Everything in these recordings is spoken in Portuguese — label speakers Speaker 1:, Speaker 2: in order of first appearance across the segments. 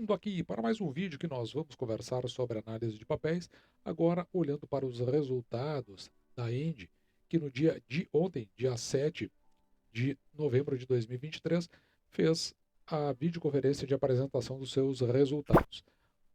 Speaker 1: Bem-vindo aqui para mais um vídeo que nós vamos conversar sobre análise de papéis, agora olhando para os resultados da ENDE, que no dia de ontem, dia 7 de novembro de 2023, fez a videoconferência de apresentação dos seus resultados.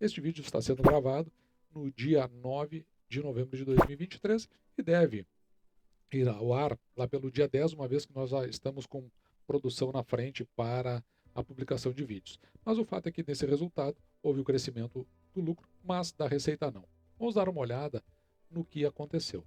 Speaker 1: Este vídeo está sendo gravado no dia 9 de novembro de 2023 e deve ir ao ar lá pelo dia 10, uma vez que nós já estamos com produção na frente para a publicação de vídeos. Mas o fato é que nesse resultado houve o crescimento do lucro, mas da receita não. Vamos dar uma olhada no que aconteceu.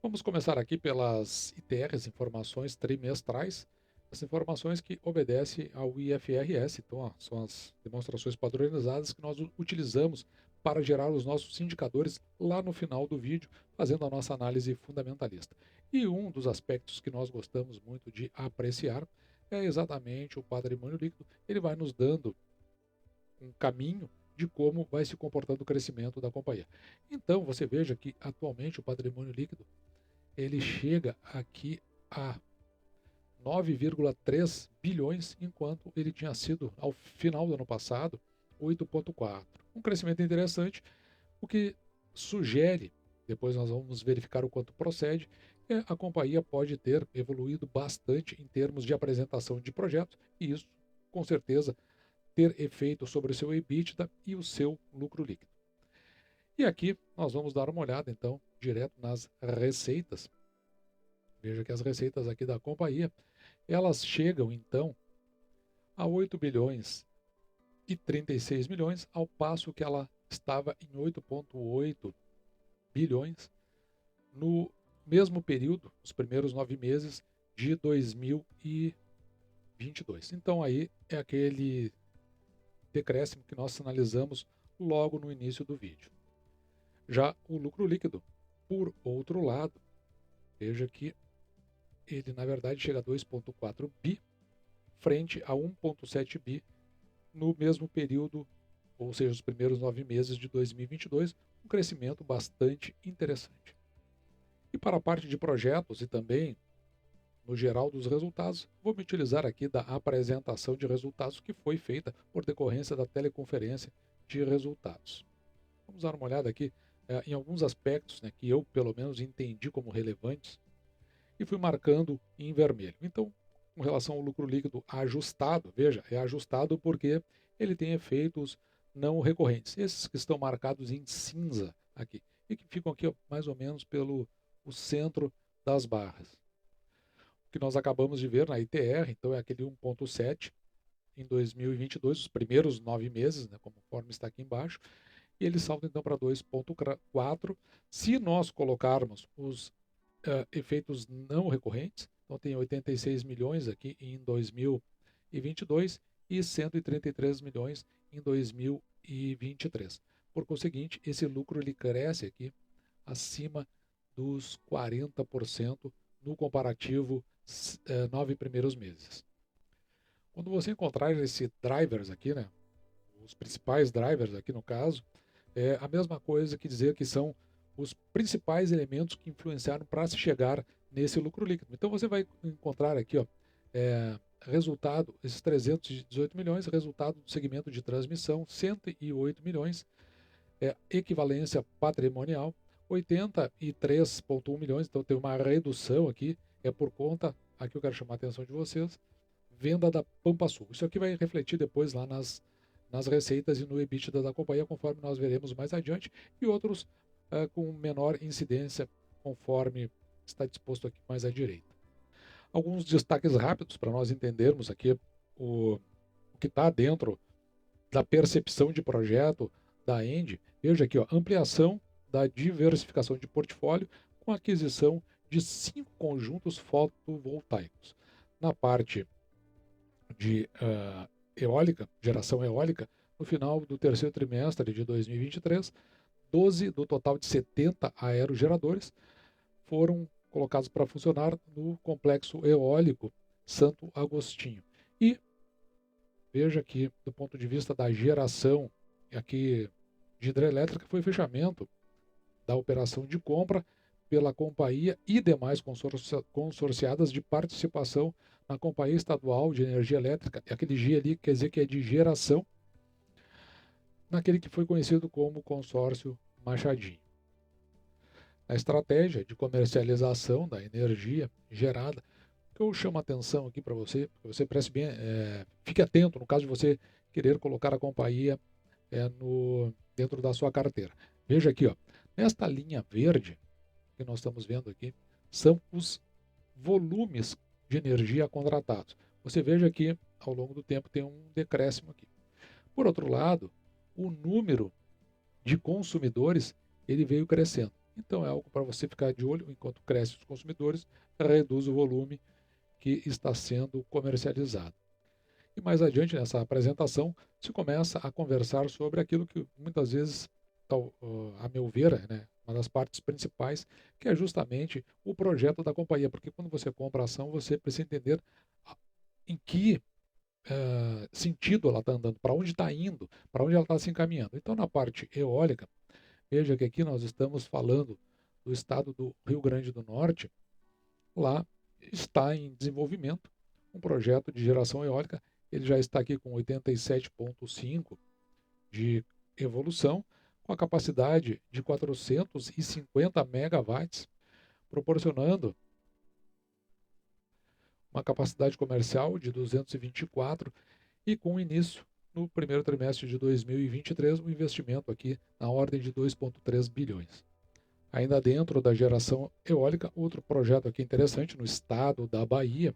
Speaker 1: Vamos começar aqui pelas ITRs, informações trimestrais, as informações que obedecem ao IFRS, então são as demonstrações padronizadas que nós utilizamos para gerar os nossos indicadores lá no final do vídeo, fazendo a nossa análise fundamentalista. E um dos aspectos que nós gostamos muito de apreciar é exatamente o patrimônio líquido. Ele vai nos dando um caminho de como vai se comportando o crescimento da companhia. Então, você veja que atualmente o patrimônio líquido ele chega aqui a 9,3 bilhões, enquanto ele tinha sido, ao final do ano passado, 8,4. Um crescimento interessante, o que sugere, depois nós vamos verificar o quanto procede, que a companhia pode ter evoluído bastante em termos de apresentação de projetos, e isso, com certeza, ter efeito sobre o seu EBITDA e o seu lucro líquido. E aqui nós vamos dar uma olhada, então, direto nas receitas. Veja que as receitas aqui da companhia, elas chegam, então, a 8 bilhões e 36 milhões, ao passo que ela estava em 8,8 bilhões no mesmo período, os primeiros 9 meses de 2022. Então, aí é aquele decréscimo que nós sinalizamos logo no início do vídeo. Já o lucro líquido, por outro lado, veja que ele, na verdade, chega a 2,4 bi, frente a 1,7 bi no mesmo período, ou seja, os primeiros 9 meses de 2022, um crescimento bastante interessante. E para a parte de projetos e também, no geral dos resultados, vou me utilizar aqui da apresentação de resultados que foi feita por decorrência da teleconferência de resultados. Vamos dar uma olhada aqui em alguns aspectos, né, que eu, pelo menos, entendi como relevantes e fui marcando em vermelho. Então, com relação ao lucro líquido ajustado, veja, é ajustado porque ele tem efeitos não recorrentes. Esses que estão marcados em cinza aqui e que ficam aqui, ó, mais ou menos pelo o centro das barras. O que nós acabamos de ver na ITR, então, é aquele 1,7 em 2022, os primeiros 9 meses, né, conforme está aqui embaixo, e ele salta então para 2,4. Se nós colocarmos os efeitos não recorrentes, então tem 86 milhões aqui em 2022 e 133 milhões em 2023. Por conseguinte, esse lucro ele cresce aqui acima dos 40% no comparativo 9 primeiros meses. Quando você encontrar esses drivers aqui, né, os principais drivers aqui no caso, é a mesma coisa que dizer que são os principais elementos que influenciaram para se chegar nesse lucro líquido. Então você vai encontrar aqui, ó, resultado, esses 318 milhões, resultado do segmento de transmissão, 108 milhões, equivalência patrimonial, 83,1 milhões, então tem uma redução aqui, é por conta, aqui eu quero chamar a atenção de vocês, venda da Pampa Sul. Isso aqui vai refletir depois lá nas receitas e no EBITDA da companhia, conforme nós veremos mais adiante, e outros com menor incidência, conforme está disposto aqui mais à direita. Alguns destaques rápidos para nós entendermos aqui o que está dentro da percepção de projeto da ENDE. Veja aqui, ó, ampliação da diversificação de portfólio com aquisição de 5 conjuntos fotovoltaicos. Na parte de eólica, geração eólica, no final do terceiro trimestre de 2023, 12 do total de 70 aerogeradores foram colocados para funcionar no complexo eólico Santo Agostinho. E veja que, do ponto de vista da geração aqui de hidrelétrica, foi o fechamento da operação de compra pela companhia e demais consorciadas de participação na Companhia Estadual de Energia Elétrica. Aquele G ali quer dizer que é de geração, naquele que foi conhecido como consórcio Machadinho. A estratégia de comercialização da energia gerada, que eu chamo a atenção aqui para você, que você preste bem, fique atento no caso de você querer colocar a companhia dentro da sua carteira. Veja aqui, ó, nesta linha verde que nós estamos vendo aqui, são os volumes de energia contratados. Você veja que ao longo do tempo tem um decréscimo aqui. Por outro lado, o número de consumidores ele veio crescendo. Então é algo para você ficar de olho, enquanto crescem os consumidores, reduz o volume que está sendo comercializado. E mais adiante nessa apresentação se começa a conversar sobre aquilo que muitas vezes, a meu ver, né, uma das partes principais, que é justamente o projeto da companhia, porque quando você compra a ação, você precisa entender em que sentido ela está andando, para onde está indo, para onde ela está se encaminhando. Então, na parte eólica, veja que aqui nós estamos falando do estado do Rio Grande do Norte. Lá está em desenvolvimento um projeto de geração eólica. Ele já está aqui com 87,5 de evolução, com a capacidade de 450 megawatts, proporcionando uma capacidade comercial de 224 e com início no primeiro trimestre de 2023, um investimento aqui na ordem de 2,3 bilhões. Ainda dentro da geração eólica, outro projeto aqui interessante no estado da Bahia,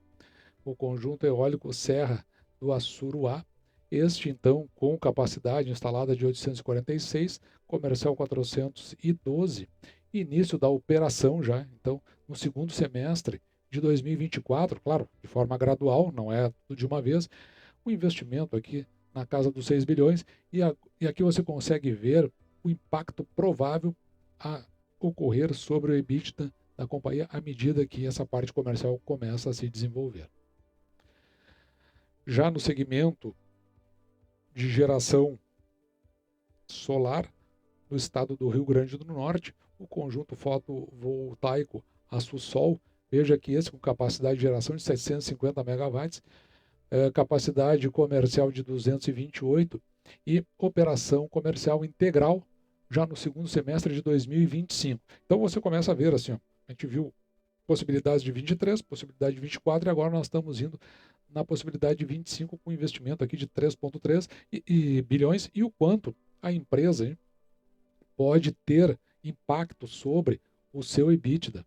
Speaker 1: o conjunto eólico Serra do Assuruá, este então com capacidade instalada de 846, comercial 412, início da operação já, então no segundo semestre de 2024, claro, de forma gradual, não é tudo de uma vez, um investimento aqui na casa dos 6 bilhões, e aqui você consegue ver o impacto provável a ocorrer sobre o EBITDA da companhia à medida que essa parte comercial começa a se desenvolver. Já no segmento de geração solar, no estado do Rio Grande do Norte, o conjunto fotovoltaico Açu-Sol, veja que esse com capacidade de geração de 750 megawatts, capacidade comercial de 228 e operação comercial integral já no segundo semestre de 2025. Então você começa a ver assim, ó, a gente viu possibilidades de 23, possibilidade de 24 e agora nós estamos indo na possibilidade de 25 com investimento aqui de 3,3 bilhões e o quanto a empresa, hein, pode ter impacto sobre o seu EBITDA,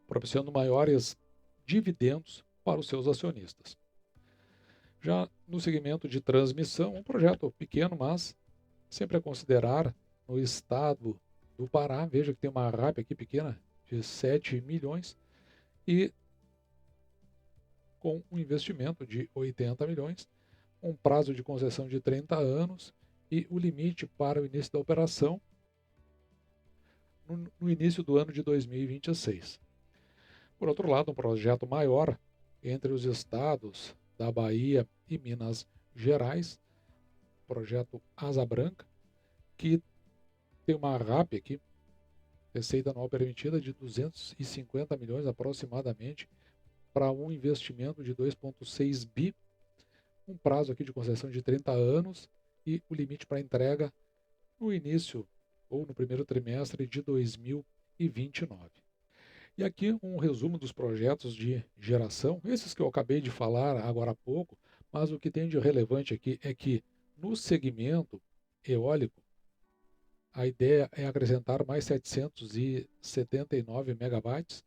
Speaker 1: proporcionando maiores dividendos para os seus acionistas. Já no segmento de transmissão, um projeto pequeno, mas sempre a considerar no estado do Pará. Veja que tem uma RAP aqui pequena de 7 milhões e com um investimento de 80 milhões, um prazo de concessão de 30 anos e o limite para o início da operação no início do ano de 2026. Por outro lado, um projeto maior entre os estados da Bahia e Minas Gerais, projeto Asa Branca, que tem uma RAP aqui, receita anual permitida de 250 milhões aproximadamente, para um investimento de 2,6 bi, um prazo aqui de concessão de 30 anos e o limite para entrega no início ou no primeiro trimestre de 2029. E aqui um resumo dos projetos de geração, esses que eu acabei de falar agora há pouco, mas o que tem de relevante aqui é que no segmento eólico, a ideia é acrescentar mais 779 megawatts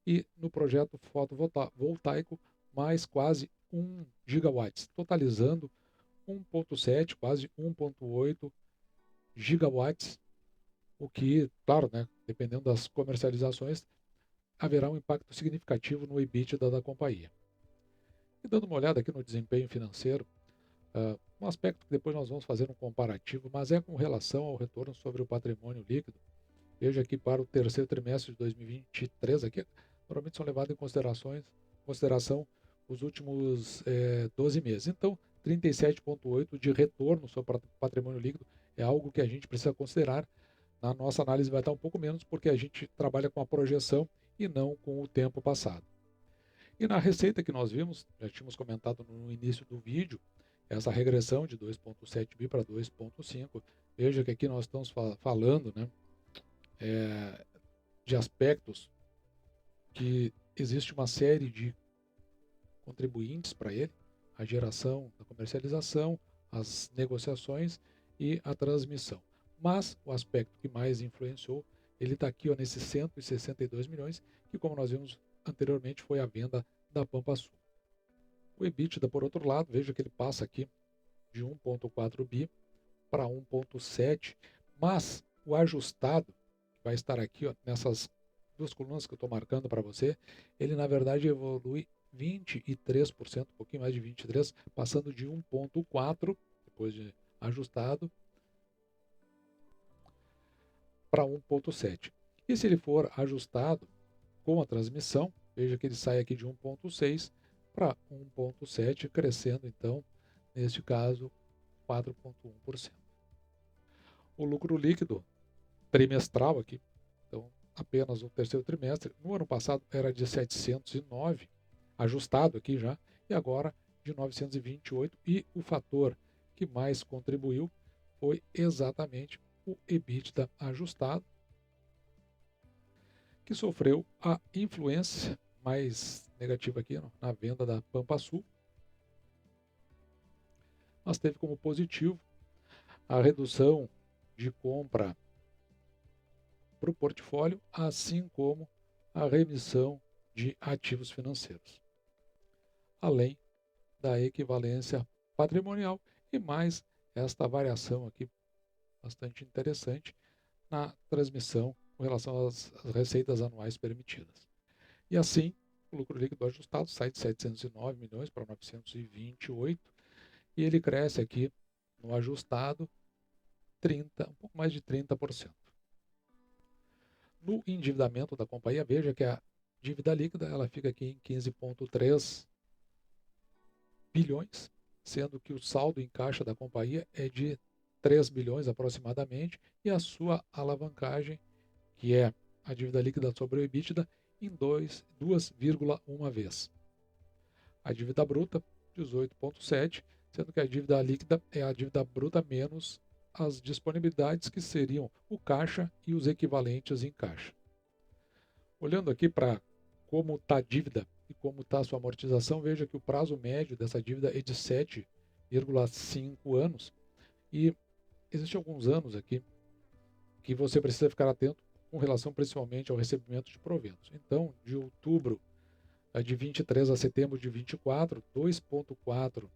Speaker 1: e no projeto fotovoltaico mais quase 1 gigawatts, totalizando 1,7, quase 1,8 gigawatts, o que, claro, né, dependendo das comercializações, haverá um impacto significativo no EBITDA da companhia. E dando uma olhada aqui no desempenho financeiro, um aspecto que depois nós vamos fazer um comparativo, mas é com relação ao retorno sobre o patrimônio líquido. Veja aqui para o terceiro trimestre de 2023, aqui normalmente são levados em consideração os últimos 12 meses. Então, 37,8 de retorno sobre o patrimônio líquido é algo que a gente precisa considerar. Na nossa análise vai estar um pouco menos, porque a gente trabalha com a projeção e não com o tempo passado. E na receita que nós vimos, já tínhamos comentado no início do vídeo, essa regressão de 2,7 bi para 2,5. Veja que aqui nós estamos falando, né, de aspectos que existe uma série de contribuintes para ele, a geração, a comercialização, as negociações e a transmissão. Mas o aspecto que mais influenciou, ele está aqui ó, nesses 162 milhões, que como nós vimos anteriormente foi a venda da Pampa Sul. O EBITDA, por outro lado, veja que ele passa aqui de 1,4 bi para 1,7, mas o ajustado, que vai estar aqui ó, nessas duas colunas que eu estou marcando para você, ele na verdade evolui 23%, um pouquinho mais de 23%, passando de 1,4, depois de ajustado, para 1,7. E se ele for ajustado com a transmissão, veja que ele sai aqui de 1,6 para 1,7, crescendo então, neste caso, 4,1%. O lucro líquido trimestral aqui, então apenas o terceiro trimestre, no ano passado era de 709, ajustado aqui já, e agora de 928, e o fator que mais contribuiu foi exatamente o EBITDA ajustado, que sofreu a influência mais negativa aqui na venda da Pampa Sul, mas teve como positivo a redução de compra para o portfólio, assim como a remissão de ativos financeiros, além da equivalência patrimonial e mais esta variação aqui bastante interessante na transmissão com relação às receitas anuais permitidas. E assim, o lucro líquido ajustado sai de 709 milhões para 928 e ele cresce aqui no ajustado um pouco mais de 30%. No endividamento da companhia, veja que a dívida líquida ela fica aqui em 15,3 bilhões, sendo que o saldo em caixa da companhia é de 3 bilhões aproximadamente, e a sua alavancagem, que é a dívida líquida sobre o EBITDA, em 2,1 vezes. A dívida bruta, 18,7, sendo que a dívida líquida é a dívida bruta menos as disponibilidades, que seriam o caixa e os equivalentes em caixa. Olhando aqui para como está a dívida e como está a sua amortização, veja que o prazo médio dessa dívida é de 7,5 anos, e existem alguns anos aqui que você precisa ficar atento com relação principalmente ao recebimento de proventos. Então, de outubro de 23 a setembro de 24, 2,4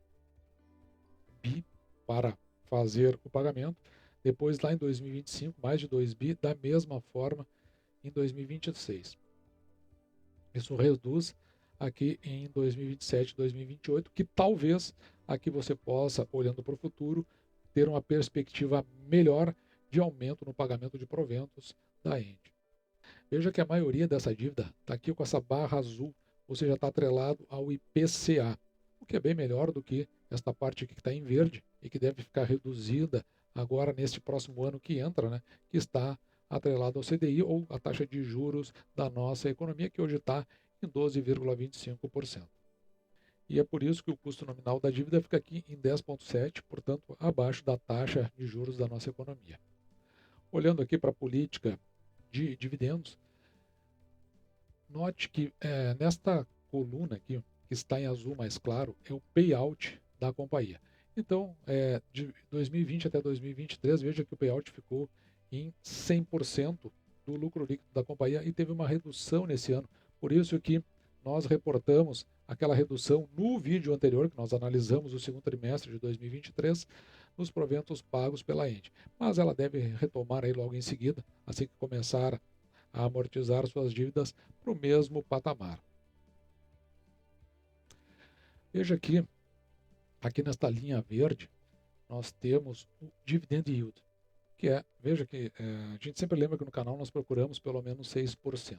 Speaker 1: bi para fazer o pagamento. Depois, lá em 2025, mais de 2 bi, da mesma forma em 2026. Isso reduz aqui em 2027, 2028, que talvez aqui você possa, olhando para o futuro, ter uma perspectiva melhor de aumento no pagamento de proventos da Ende. Veja que a maioria dessa dívida está aqui com essa barra azul, ou seja, está atrelado ao IPCA, o que é bem melhor do que esta parte aqui que está em verde e que deve ficar reduzida agora neste próximo ano que entra, né, que está atrelado ao CDI, ou a taxa de juros da nossa economia, que hoje está em 12,25%. E é por isso que o custo nominal da dívida fica aqui em 10,7%, portanto, abaixo da taxa de juros da nossa economia. Olhando aqui para a política de dividendos, note que nesta coluna aqui, que está em azul mais claro, é o payout da companhia. Então, de 2020 até 2023, veja que o payout ficou em 100% do lucro líquido da companhia e teve uma redução nesse ano. Por isso que nós reportamos aquela redução no vídeo anterior, que nós analisamos o segundo trimestre de 2023, nos proventos pagos pela Ende. Mas ela deve retomar aí logo em seguida, assim que começar a amortizar suas dívidas para o mesmo patamar. Veja aqui nesta linha verde, nós temos o dividend yield, que veja que a gente sempre lembra que no canal nós procuramos pelo menos 6%.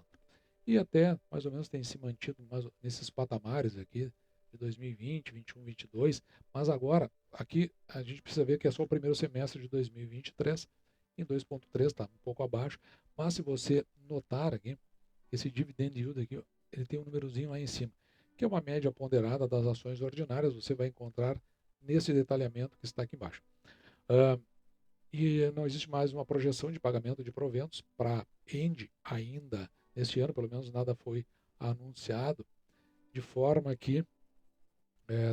Speaker 1: E até mais ou menos tem se mantido nesses patamares aqui de 2020, 21, 22, mas agora aqui a gente precisa ver que é só o primeiro semestre de 2023, em 2,3 está um pouco abaixo, mas se você notar aqui, esse dividend yield aqui, ele tem um númerozinho lá em cima, que é uma média ponderada das ações ordinárias, você vai encontrar nesse detalhamento que está aqui embaixo. E não existe mais uma projeção de pagamento de proventos para ENDE ainda neste ano, pelo menos nada foi anunciado, de forma que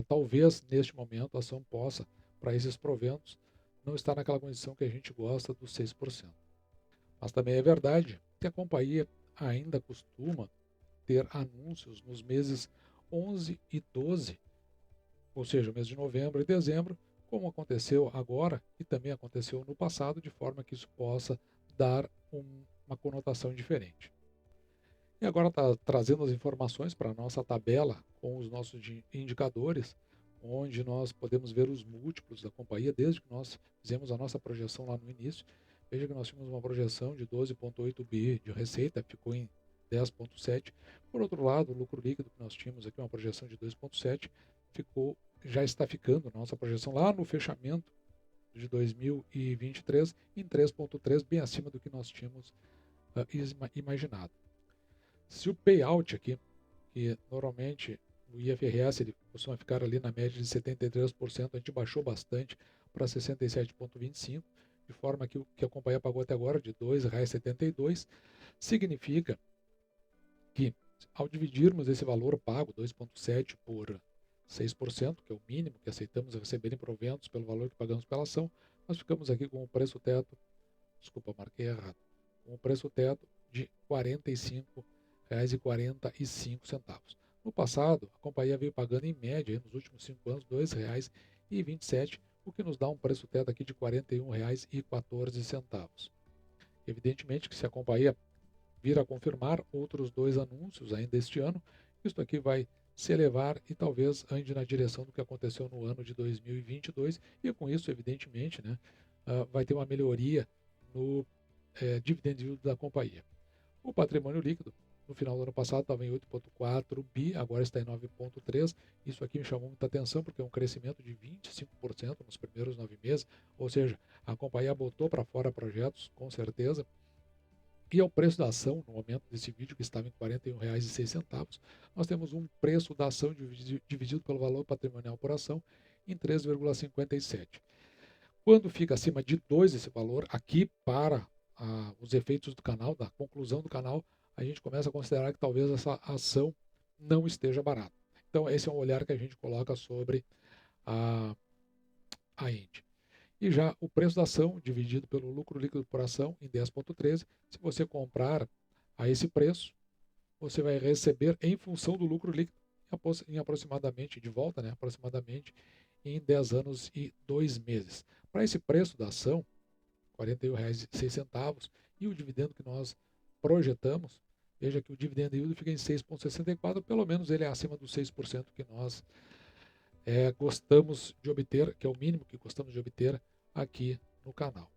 Speaker 1: talvez neste momento a ação possa, para esses proventos, não estar naquela condição que a gente gosta dos 6%. Mas também é verdade que a companhia ainda costuma ter anúncios nos meses 11 e 12, ou seja, mês de novembro e dezembro, como aconteceu agora e também aconteceu no passado, de forma que isso possa dar uma conotação diferente. E agora está trazendo as informações para a nossa tabela com os nossos indicadores, onde nós podemos ver os múltiplos da companhia desde que nós fizemos a nossa projeção lá no início. Veja que nós tínhamos uma projeção de 12,8 bi de receita, ficou em 10,7. Por outro lado, o lucro líquido que nós tínhamos aqui, uma projeção de 2,7, já está ficando nossa projeção lá no fechamento de 2023 em 3,3, bem acima do que nós tínhamos imaginado. Se o payout aqui, que normalmente o IFRS ele costuma ficar ali na média de 73%, a gente baixou bastante para 67,25%, de forma que o que a companhia pagou até agora, de R$ 2,72, significa que, ao dividirmos esse valor pago, 2,7 por 6%, que é o mínimo que aceitamos receber em proventos pelo valor que pagamos pela ação, nós ficamos aqui com o preço teto, desculpa, marquei errado, com o preço teto de R$ 45,45. No passado, a companhia veio pagando em média, nos últimos 5 anos, R$ 2,27, o que nos dá um preço teto aqui de R$ 41,14. Evidentemente que se a companhia vir a confirmar outros 2 anúncios ainda este ano, isso aqui vai se elevar e talvez ande na direção do que aconteceu no ano de 2022 e com isso, evidentemente, né, vai ter uma melhoria no dividend yield da companhia. O patrimônio líquido, no final do ano passado, estava em 8,4 bi, agora está em 9,3. Isso aqui me chamou muita atenção, porque é um crescimento de 25% nos primeiros 9 meses, ou seja, a companhia botou para fora projetos, com certeza. E ao preço da ação, no momento desse vídeo, que estava em R$ 41,06, nós temos um preço da ação dividido pelo valor patrimonial por ação em 3,57. Quando fica acima de 2 esse valor, aqui para os efeitos do canal, da conclusão do canal, a gente começa a considerar que talvez essa ação não esteja barata. Então esse é um olhar que a gente coloca sobre a ENDE. E já o preço da ação dividido pelo lucro líquido por ação em 10,13, se você comprar a esse preço, você vai receber em função do lucro líquido em aproximadamente, de volta, né, aproximadamente em 10 anos e 2 meses. Para esse preço da ação, R$ 41,06, e o dividendo que nós projetamos, veja que o dividendo yield fica em 6,64, pelo menos ele é acima dos 6% que nós gostamos de obter, que é o mínimo que gostamos de obter aqui no canal.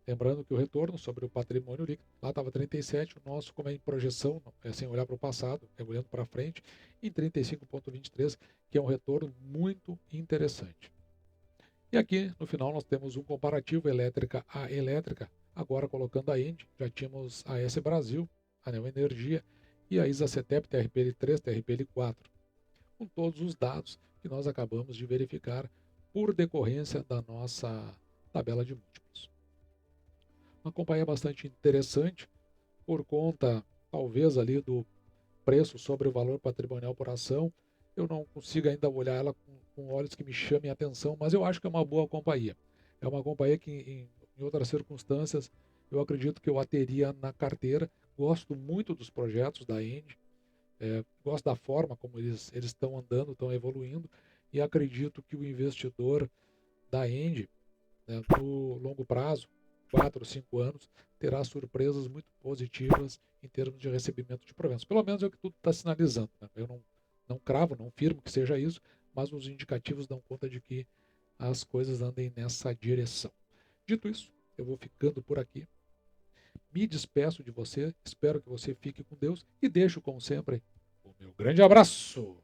Speaker 1: Lembrando que o retorno sobre o patrimônio líquido, lá estava 37, o nosso, como é em projeção, sem olhar para o passado, olhando para frente, em 35,23, que é um retorno muito interessante. E aqui, no final, nós temos um comparativo elétrica a elétrica, agora colocando a ENDE, já tínhamos a AES Brasil, a Neo Energia e a ISA-CETEP, TRPL3, TRPL4, com todos os dados que nós acabamos de verificar por decorrência da nossa tabela de múltiplos. Uma companhia bastante interessante, por conta, talvez, ali do preço sobre o valor patrimonial por ação. Eu não consigo ainda olhar ela com olhos que me chamem a atenção, mas eu acho que é uma boa companhia. É uma companhia que, em outras circunstâncias, eu acredito que eu a teria na carteira. Gosto muito dos projetos da ENDE, gosto da forma como eles estão andando, estão evoluindo, e acredito que o investidor da ENDE, né, no longo prazo, 4 ou 5 anos, terá surpresas muito positivas em termos de recebimento de proventos. Pelo menos é o que tudo está sinalizando. Né? Eu não cravo, não firmo que seja isso, mas os indicativos dão conta de que as coisas andem nessa direção. Dito isso, eu vou ficando por aqui. Me despeço de você, espero que você fique com Deus e deixo, como sempre, o meu grande abraço!